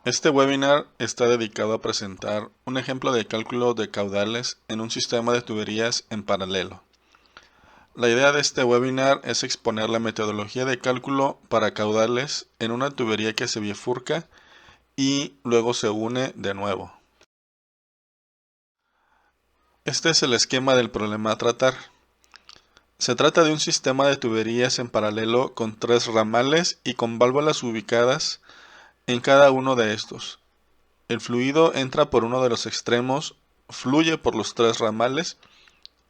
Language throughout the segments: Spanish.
Este webinar está dedicado a presentar un ejemplo de cálculo de caudales en un sistema de tuberías en paralelo. La idea de este webinar es exponer la metodología de cálculo para caudales en una tubería que se bifurca y luego se une de nuevo. Este es el esquema del problema a tratar. Se trata de un sistema de tuberías en paralelo con 3 ramales y con válvulas ubicadas en cada uno de estos. El fluido entra por uno de los extremos, fluye por los 3 ramales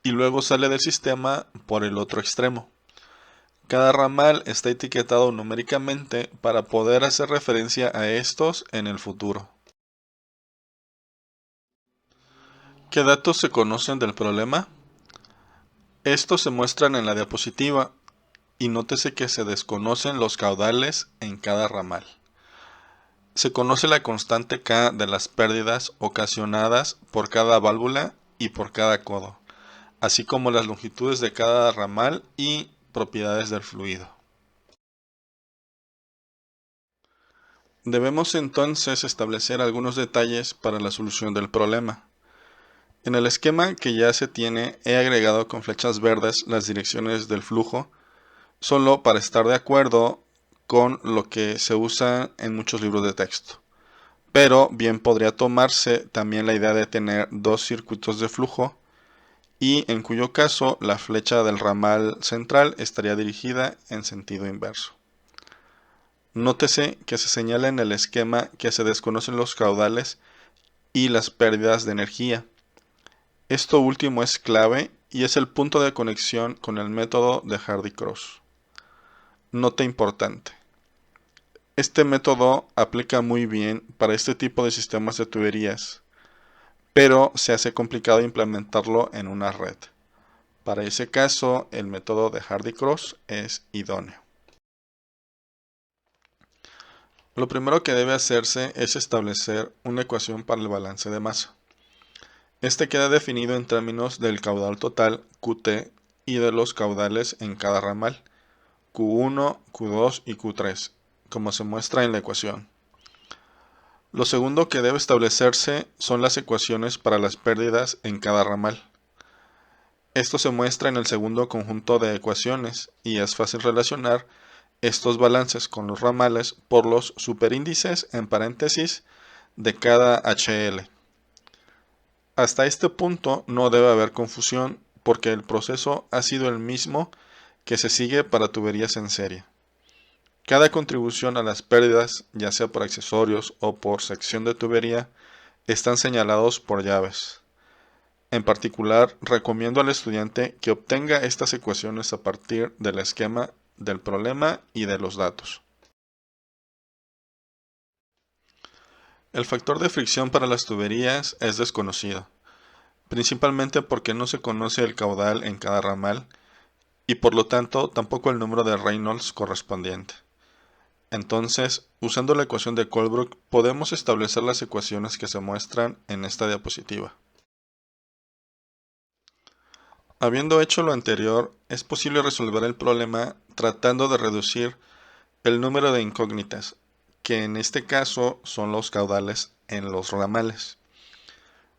y luego sale del sistema por el otro extremo. Cada ramal está etiquetado numéricamente para poder hacer referencia a estos en el futuro. ¿Qué datos se conocen del problema? Estos se muestran en la diapositiva y nótese que se desconocen los caudales en cada ramal. Se conoce la constante K de las pérdidas ocasionadas por cada válvula y por cada codo, así como las longitudes de cada ramal y propiedades del fluido. Debemos entonces establecer algunos detalles para la solución del problema. En el esquema que ya se tiene he agregado con flechas verdes las direcciones del flujo, solo para estar de acuerdo con lo que se usa en muchos libros de texto. Pero bien podría tomarse también la idea de tener 2 circuitos de flujo, y en cuyo caso la flecha del ramal central estaría dirigida en sentido inverso. Nótese que se señala en el esquema que se desconocen los caudales y las pérdidas de energía. Esto último es clave y es el punto de conexión con el método de Hardy-Cross. Nota importante. Este método aplica muy bien para este tipo de sistemas de tuberías, pero se hace complicado implementarlo en una red. Para ese caso, el método de Hardy-Cross es idóneo. Lo primero que debe hacerse es establecer una ecuación para el balance de masa. Este queda definido en términos del caudal total, Qt, y de los caudales en cada ramal, Q1, Q2 y Q3, como se muestra en la ecuación. Lo segundo que debe establecerse son las ecuaciones para las pérdidas en cada ramal. Esto se muestra en el segundo conjunto de ecuaciones y es fácil relacionar estos balances con los ramales por los superíndices en paréntesis de cada HL. Hasta este punto no debe haber confusión porque el proceso ha sido el mismo que se sigue para tuberías en serie. Cada contribución a las pérdidas, ya sea por accesorios o por sección de tubería, están señalados por llaves. En particular, recomiendo al estudiante que obtenga estas ecuaciones a partir del esquema del problema y de los datos. El factor de fricción para las tuberías es desconocido, principalmente porque no se conoce el caudal en cada ramal y por lo tanto tampoco el número de Reynolds correspondiente. Entonces, usando la ecuación de Colebrook, podemos establecer las ecuaciones que se muestran en esta diapositiva. Habiendo hecho lo anterior, es posible resolver el problema tratando de reducir el número de incógnitas, que en este caso son los caudales en los ramales.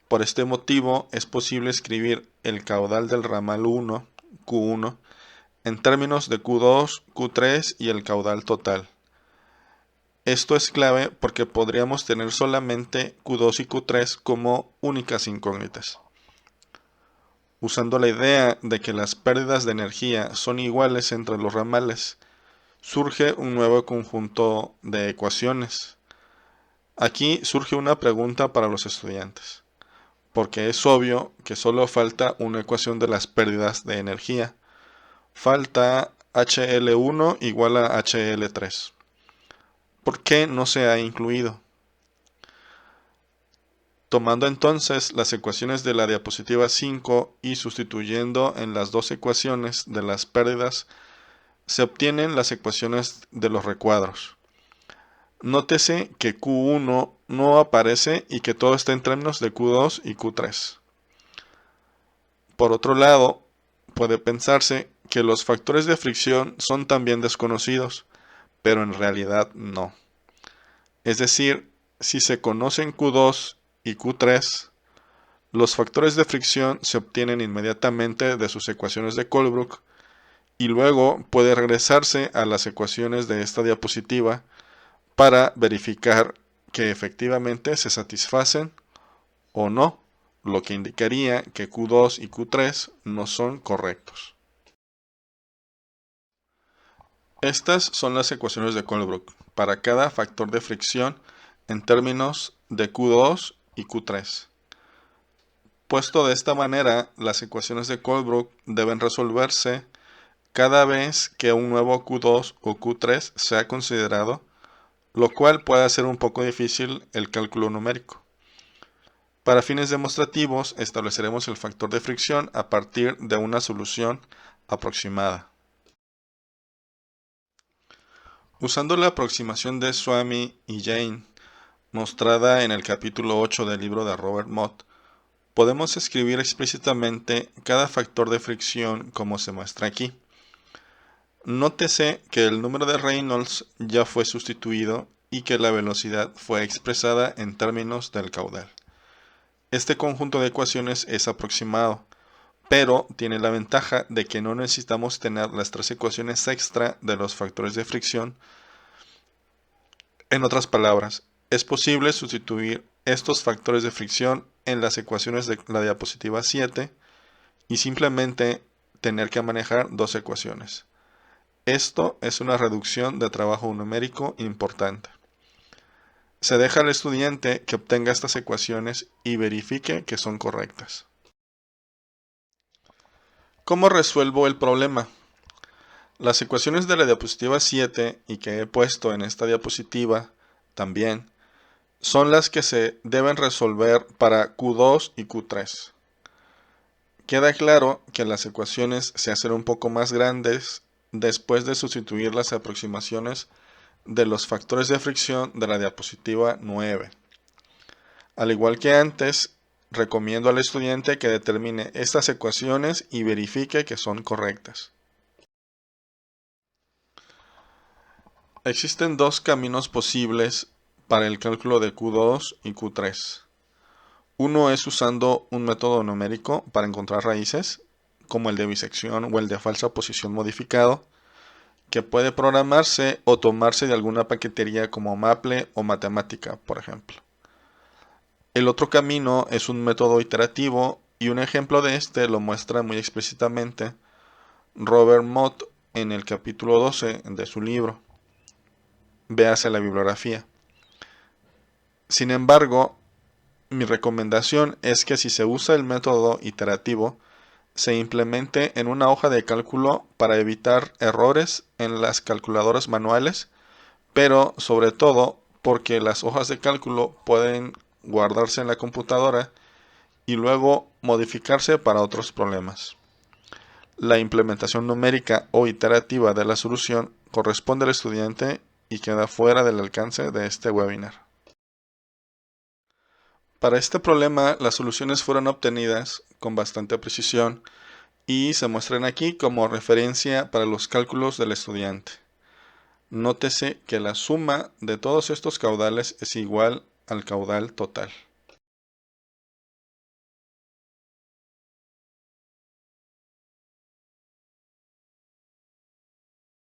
Por este motivo, es posible escribir el caudal del ramal 1, Q1, en términos de Q2, Q3 y el caudal total. Esto es clave porque podríamos tener solamente Q2 y Q3 como únicas incógnitas. Usando la idea de que las pérdidas de energía son iguales entre los ramales, surge un nuevo conjunto de ecuaciones. Aquí surge una pregunta para los estudiantes, porque es obvio que solo falta una ecuación de las pérdidas de energía. Falta HL1 igual a HL3. ¿Por qué no se ha incluido? Tomando entonces las ecuaciones de la diapositiva 5 y sustituyendo en las dos ecuaciones de las pérdidas, se obtienen las ecuaciones de los recuadros. Nótese que Q1 no aparece y que todo está en términos de Q2 y Q3. Por otro lado, puede pensarse que los factores de fricción son también desconocidos, pero en realidad no. Es decir, Si se conocen Q2 y Q3, los factores de fricción se obtienen inmediatamente de sus ecuaciones de Colebrook y luego puede regresarse a las ecuaciones de esta diapositiva para verificar que efectivamente se satisfacen o no, lo que indicaría que Q2 y Q3 no son correctos. Estas son las ecuaciones de Colebrook para cada factor de fricción en términos de Q2 y Q3. Puesto de esta manera, las ecuaciones de Colebrook deben resolverse cada vez que un nuevo Q2 o Q3 sea considerado, lo cual puede hacer un poco difícil el cálculo numérico. Para fines demostrativos, estableceremos el factor de fricción a partir de una solución aproximada. Usando la aproximación de Swamy y Jane, mostrada en el capítulo 8 del libro de Robert Mott, podemos escribir explícitamente cada factor de fricción como se muestra aquí. Nótese que el número de Reynolds ya fue sustituido y que la velocidad fue expresada en términos del caudal. Este conjunto de ecuaciones es aproximado, pero tiene la ventaja de que no necesitamos tener las tres ecuaciones extra de los factores de fricción. En otras palabras, es posible sustituir estos factores de fricción en las ecuaciones de la diapositiva 7 y simplemente tener que manejar dos ecuaciones. Esto es una reducción de trabajo numérico importante. Se deja al estudiante que obtenga estas ecuaciones y verifique que son correctas. ¿Cómo resuelvo el problema? Las ecuaciones de la diapositiva 7 y que he puesto en esta diapositiva también son las que se deben resolver para Q2 y Q3. Queda claro que las ecuaciones se hacen un poco más grandes después de sustituir las aproximaciones de los factores de fricción de la diapositiva 9. Al igual que antes, recomiendo al estudiante que determine estas ecuaciones y verifique que son correctas. Existen dos caminos posibles para el cálculo de Q2 y Q3. Uno es usando un método numérico para encontrar raíces, como el de bisección o el de falsa posición modificado, que puede programarse o tomarse de alguna paquetería como Maple o Matemática, por ejemplo. El otro camino es un método iterativo y un ejemplo de este lo muestra muy explícitamente Robert Mott en el capítulo 12 de su libro. Véase la bibliografía. Sin embargo, mi recomendación es que si se usa el método iterativo, se implemente en una hoja de cálculo para evitar errores en las calculadoras manuales, pero sobre todo porque las hojas de cálculo pueden guardarse en la computadora y luego modificarse para otros problemas. La implementación numérica o iterativa de la solución corresponde al estudiante y queda fuera del alcance de este webinar. Para este problema, las soluciones fueron obtenidas con bastante precisión y se muestran aquí como referencia para los cálculos del estudiante. Nótese que la suma de todos estos caudales es igual al caudal total.